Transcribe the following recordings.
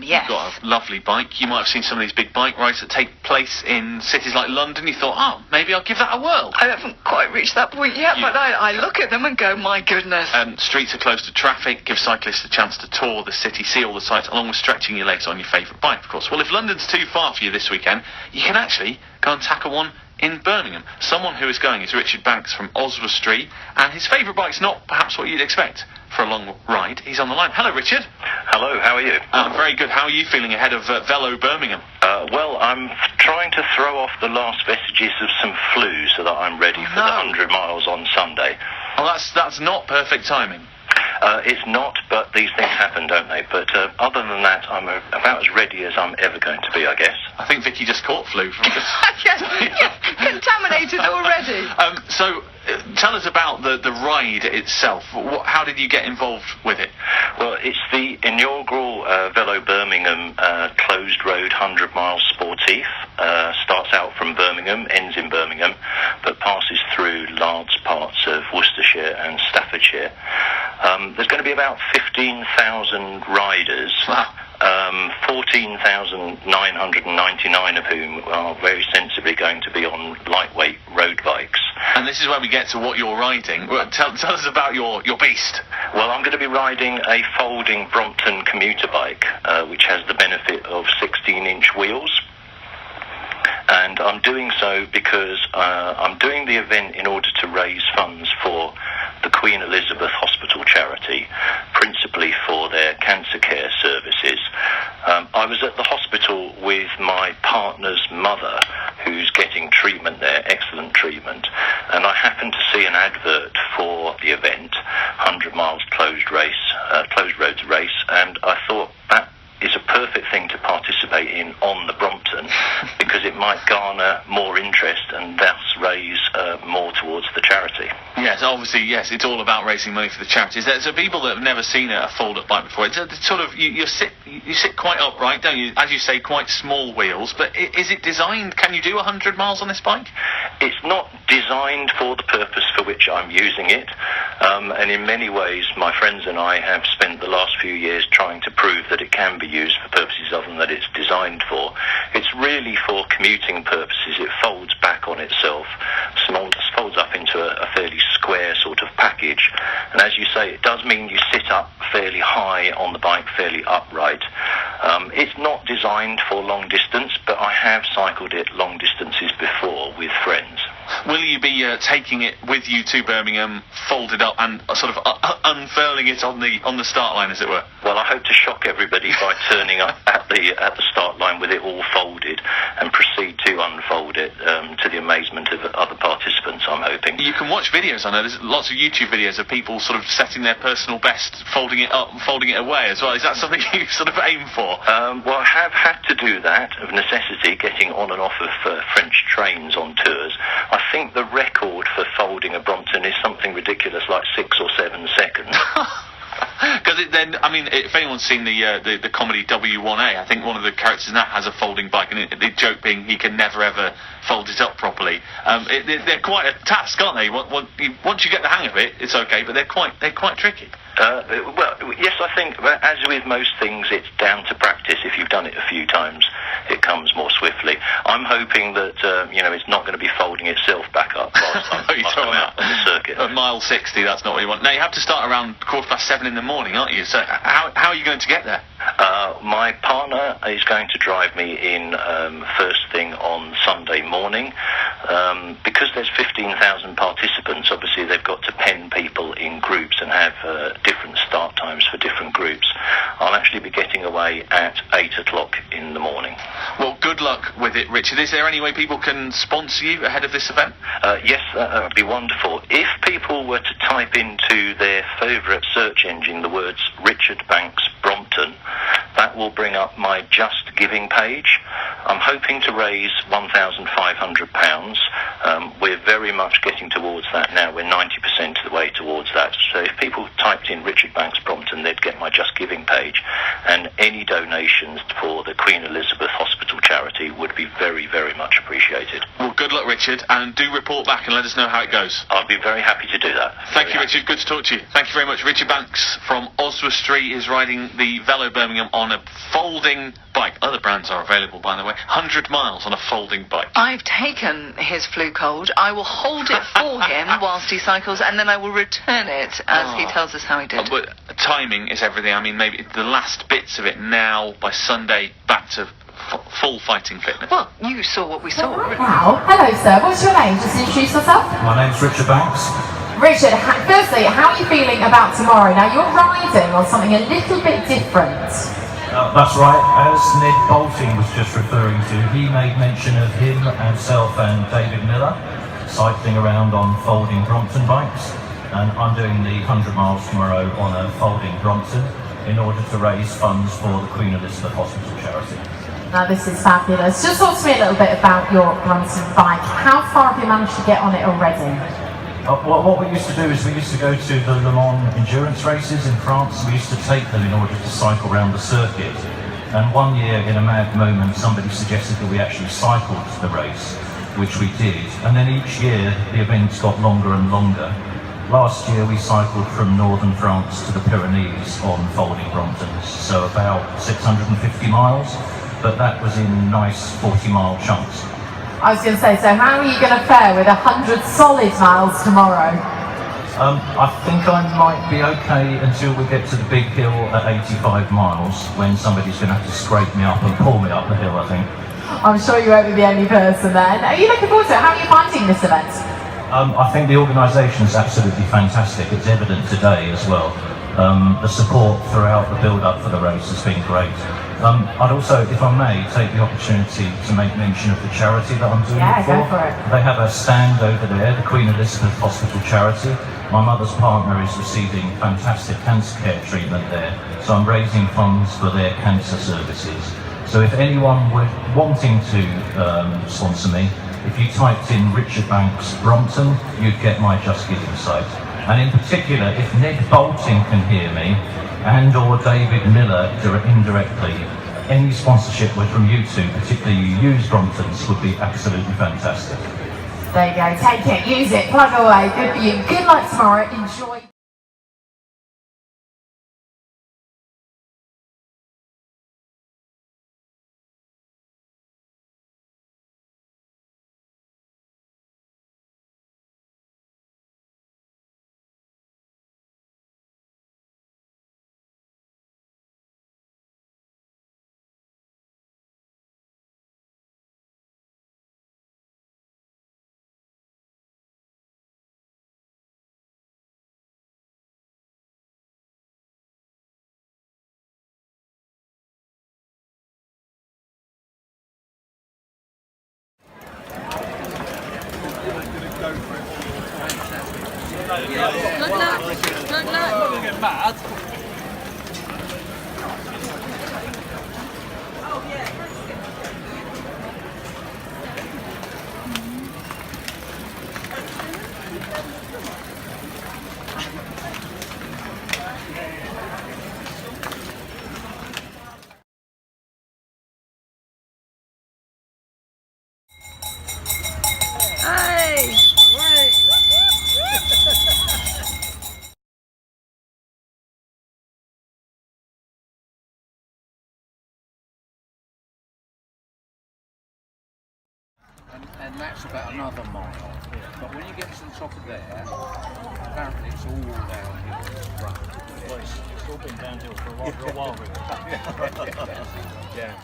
yes. You've got a lovely bike. You might have seen some of these big bike rides that take place in cities like London. You thought, oh, maybe I'll give that a whirl. I haven't quite reached that point yet, but I look at them and go, my goodness. Streets are closed to traffic, give cyclists a chance to tour the city, see all the sights, along with stretching your legs on your favourite bike, of course. Well, if London's too far for you this weekend, you can actually go and tackle one in Birmingham. Someone who is going is Richard Banks from Oswestry, and his favourite bike's not perhaps what you'd expect for a long ride. He's on the line. Hello, Richard. Hello, how are you? I'm very good. How are you feeling ahead of Velo Birmingham? Well, I'm trying to throw off the last vestiges of some flu so that I'm ready for the 100 miles on Sunday. Well, that's not perfect timing. It's not, but these things happen, don't they? But other than that, I'm about as ready as I'm ever going to be, I guess. I think Vicky just caught flu from this. Contaminated already. So, tell us about the ride itself. How did you get involved with it? Well, it's the inaugural Velo Birmingham closed road 100 mile sportif. Starts out from Birmingham, ends in Birmingham, but passes through large parts of Worcestershire and Staffordshire. There's going to be about 15,000 riders. Wow. 14,999 of whom are very sensibly going to be on lightweight road bikes. And this is where we get to what you're riding. Well, tell us about your beast. Well, I'm going to be riding a folding Brompton commuter bike, which has the benefit of 16-inch wheels. And I'm doing so because I'm doing the event in order to raise funds for the Queen Elizabeth Hospital charity, principally for their cancer care services. I was at the hospital with my partner's mother, who's getting treatment there, excellent treatment, and I happened to see an advert for the event, 100 miles closed roads race, and I thought that is a perfect thing to participate in on the Brompton, because it might garner more interest and thus raise more towards the charity. Yes, obviously, yes, it's all about raising money for the charities. There's people that have never seen a fold-up bike before. It's sort of, you sit quite upright, don't you? As you say, quite small wheels, but is it designed, can you do 100 miles on this bike? It's not designed for the purpose for which I'm using it, and in many ways my friends and I have spent the last few years trying to prove that it can be used for purposes other than that it's designed for. It's really for commuting purposes. It folds back on itself, folds up into a fairly square sort of package, and as you say, it does mean you sit up fairly high on the bike, fairly upright. It's not designed for long distance, but I have cycled it long distances before with friends. Will you be taking it with you to Birmingham, folded up, and sort of unfurling it on the start line, as it were? Well, I hope to shock everybody by turning up at the start line with it all folded and proceed to unfold it to the amazement of other participants, I'm hoping. You can watch videos, I know. There's lots of YouTube videos of people sort of setting their personal best, folding it up and folding it away as well. Is that something you sort of aim for? Well, I have had to do that, of necessity, getting on and off of French trains on tours. I think the record for folding a Brompton is something ridiculous like 6 or 7 seconds. Because if anyone's seen the comedy W1A, I think one of the characters in that has a folding bike, and the joke being he can never ever fold it up properly. They're quite a task, aren't they? Once you get the hang of it, it's okay, but they're quite tricky. Well, yes, I think, as with most things, it's down to practice. If you've done it a few times, it comes more swiftly. I'm hoping that, it's not going to be folding itself back up whilst I'm out on the circuit. At mile 60, that's not what you want. Now, you have to start around 7:15 in the morning, aren't you? So how are you going to get there? My partner is going to drive me in first thing on Sunday morning. Because there's 15,000 participants, obviously they've got to pen people in groups and have different start times for different groups. I'll actually be getting away at 8 o'clock in the morning. Well, good luck with it, Richard. Is there any way people can sponsor you ahead of this event? Yes, that would be wonderful. If people were to type into their favourite search engine the words Richard Banks Brompton, that will bring up my Just Giving page. I'm hoping to raise £1,500. We're very much getting towards that now. We're 90% of the way towards that. So if people typed in Richard Banks Brompton, they'd get my Just Giving page. And any donations for the Queen Elizabeth Hospital charity would be very, very much appreciated. Well, good luck, Richard, and do report back and let us know how it goes. I'll be very happy to do that. Thank you, Richard. Good to talk to you. Thank you very much. Richard Banks from Oswestry is riding the Velo Birmingham on a folding bike. Other brands are available, by the way. 100 miles on a folding bike. I've taken his flu cold. I will hold it for him whilst he cycles, and then I will return it as he tells us how he did. But timing is everything. I mean, maybe the last bits of it now, by Sunday, back to full fighting fitness. Well, you saw what we saw. Wow. Hello, sir. What's your name? Just introduce yourself. My name's Richard Banks. Richard, firstly, how are you feeling about tomorrow? Now, you're riding on something a little bit different. That's right. As Ned Bolting was just referring to, he made mention of himself and David Miller cycling around on folding Brompton bikes, and I'm doing the 100 miles tomorrow on a folding Brompton in order to raise funds for the Queen Elizabeth Hospital charity. Now, this is fabulous. Just talk to me a little bit about your Brompton bike. How far have you managed to get on it already? What we used to do is we used to go to the Le Mans endurance races in France. We used to take them in order to cycle around the circuit. And one year, in a mad moment, somebody suggested that we actually cycled the race, which we did. And then each year, the events got longer and longer. Last year, we cycled from northern France to the Pyrenees on folding Bromptons, so about 650 miles, but that was in nice 40-mile chunks. I was going to say, so how are you going to fare with 100 solid miles tomorrow? I think I might be okay until we get to the big hill at 85 miles, when somebody's going to have to scrape me up and pull me up the hill, I think. I'm sure you won't be the only person then. Are you looking forward to it? How are you finding this event? I think the organisation is absolutely fantastic. It's evident today as well. The support throughout the build-up for the race has been great. I'd also, if I may, take the opportunity to make mention of the charity that I'm doing it for. Go for it. They have a stand over there, the Queen Elizabeth Hospital charity. My mother's partner is receiving fantastic cancer care treatment there, so I'm raising funds for their cancer services. So if anyone were wanting to sponsor me, if you typed in Richard Banks Brompton, you'd get my Just Giving site. And in particular, if Ned Bolting can hear me, and or David Miller indirectly, any sponsorship from you two, particularly you use Bromptons, would be absolutely fantastic. There you go, take it, use it, plug away, good for you. Good luck tomorrow, enjoy. Good luck. Get mad. Hey! Right. And that's about another mile. But when you get to the top of there, apparently it's all downhill. Well, it's all been downhill for a while, really. Yeah.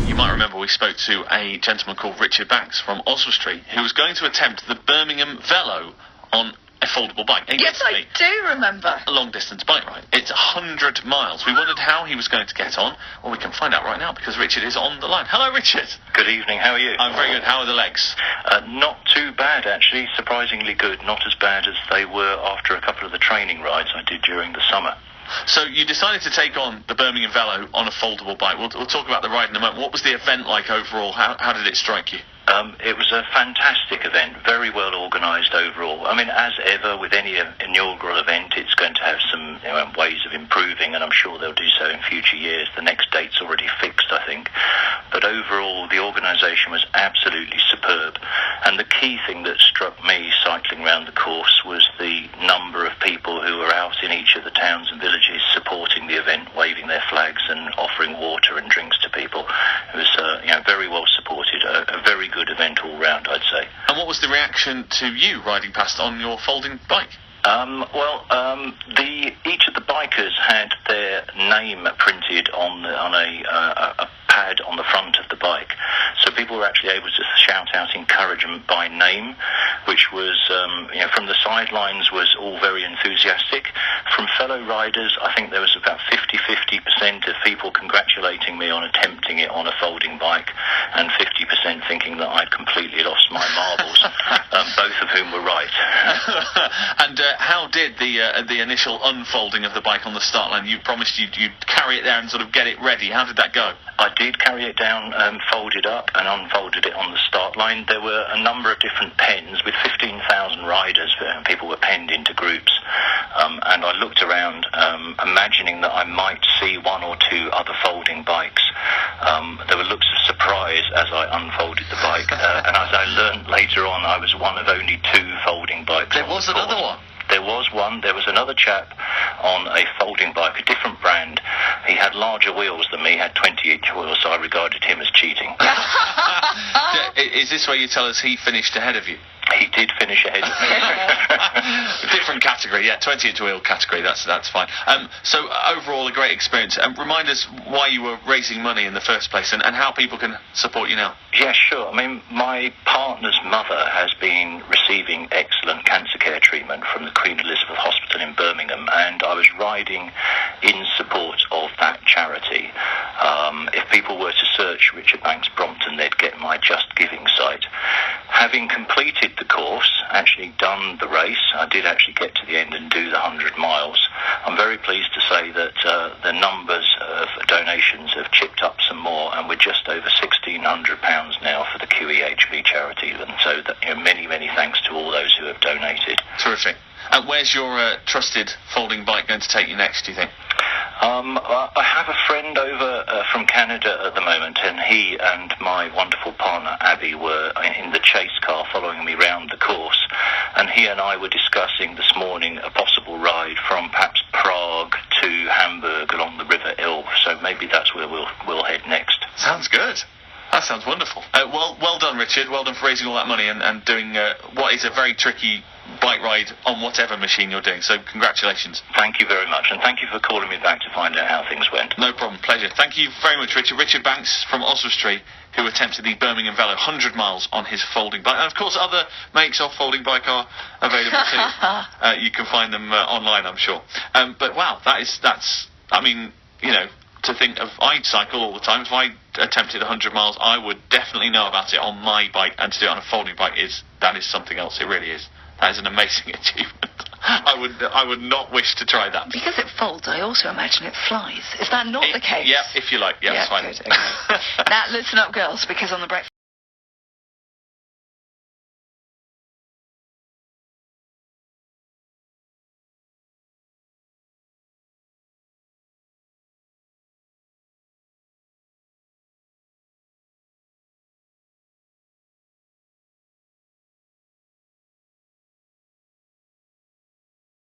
You might remember we spoke to a gentleman called Richard Banks from Oswestry who was going to attempt the Birmingham Velo on a foldable bike. Yes, I do remember. A long-distance bike ride. It's 100 miles. We wondered how he was going to get on. Well, we can find out right now because Richard is on the line. Hello, Richard. Good evening, how are you? I'm very good. How are the legs? Not too bad, actually. Surprisingly good. Not as bad as they were after a couple of the training rides I did during the summer. So you decided to take on the Birmingham Velo on a foldable bike. We'll talk about the ride in a moment. What was the event like overall? How did it strike you? It was a fantastic event, very well organised overall. I mean, as ever with any inaugural event, it's going to have some ways of improving, and I'm sure they'll do so in future years. The next date's already fixed, I think. But overall, the organisation was absolutely superb. And the key thing that struck me cycling around the course was the number of people who were out in each of the towns and villages supporting the event, waving their flags and offering water and drinks to people. It was very well supported, a very good event all round, I'd say. And what was the reaction to you riding past on your folding bike? Each of the bikers had their name printed on a pad on the front of the bike, so people were actually able to shout out encouragement by name, which was, from the sidelines was all very enthusiastic. From fellow riders, I think there was about 50% of people congratulating me on attempting it on a folding bike, and 50% thinking that I'd completely lost my marbles, both of whom were right. And how did the initial unfolding of the bike on the start line? You promised you'd carry it there and sort of get it ready. How did that go? I did carry it down, folded up and unfolded it on the start line. There were a number of different pens with 15,000 riders. People were penned into groups. And I looked around, imagining that I might see one or two other folding bikes. There were looks of surprise as I unfolded the bike. And as I learned later on, I was one of only two folding bikes. There was another one? There was one. There was another chap on a folding bike, a different brand. He had larger wheels than me, had 20-inch wheels, so I regarded him as cheating. Is this where you tell us he finished ahead of you? He did finish ahead of me. Different category, yeah, 20-inch wheel category, that's fine. So overall, a great experience. Remind us why you were raising money in the first place and how people can support you now. Yeah, sure. I mean, my partner's mother has been receiving excellent cancer care treatment from the Queen Elizabeth Hospital in Birmingham, and I was riding in support of that charity. If people were to search Richard Banks Brompton, they'd get my Just Giving site. Having completed the course, actually done the race, I did actually get to the end and do the 100 miles. I'm very pleased to say that the numbers of donations have chipped up some more, and we're just over £1,600 now for the QEHB charity, and so many thanks to all those who have donated. Terrific. Where's your trusted folding bike going to take you next, do you think? I have a friend over from Canada at the moment, and he and my wonderful partner Abby were in the chase car following me round the course, and he and I were discussing this morning a possible ride from perhaps Prague to Hamburg along the River Ilm, so maybe that's where we'll head next. Sounds good. That sounds wonderful. Well done, Richard. Well done for raising all that money and doing what is a very tricky bike ride on whatever machine you're doing. So congratulations. Thank you very much, and thank you for calling me back to find out how things went. No problem. Pleasure. Thank you very much, Richard. Richard Banks from Oswestry, who attempted the Birmingham Velo 100 miles on his folding bike. And of course, other makes of folding bike are available too. You can find them online, I'm sure. But wow, that's. I mean, to think of, I cycle all the time. If I attempted 100 miles, I would definitely know about it on my bike, and to do it on a folding bike that is something else. It really is. That is an amazing achievement. I would not wish to try that. Because it folds, I also imagine it flies. Is that not the case? Yeah, if you like. Yeah, that's fine. Good, okay. Now, listen up, girls, because on the breakfast